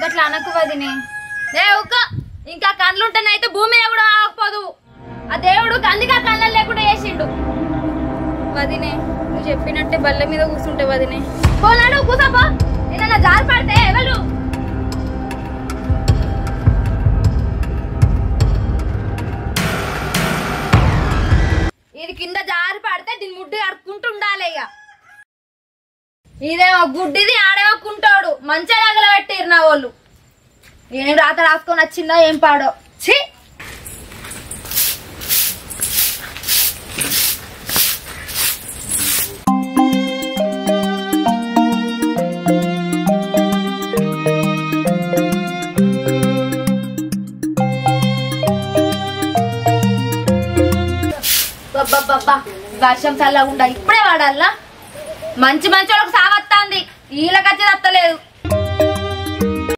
గట్లా అనకు వదినే. ఇంకా కళ్ళుంటేనైతే భూమి మీద కూడా ఆగకపోదు. ఆ దేవుడు అందుకే కళ్ళని లేకుండా వేసిండు. వదినే నువ్వు చెప్పినట్టే బల్ల మీద కూర్చుంటే వదినే. పోలాడు కూసపో. ఏదన్నా జారి పడితే ఎవరు ఇది కింద జారి పడితే దీని ముడ్డి అడుక్కుంటూ ఉండాలి. ఇక ఇదేమో గుడ్డిది ఆడేమో కుంటాడు. మంచిగా తగలబెట్టిరు నా వాళ్ళు. ఏం రాత రాసుకొని వచ్చిందో ఏం పాడో. ఛీ వర్షం చల్లకుండా ఇప్పుడే వాడాలా. మంచి మంచి వాళ్ళకి సావత్తాంది. వీళ్ళకచ్చి తత్తలేదు.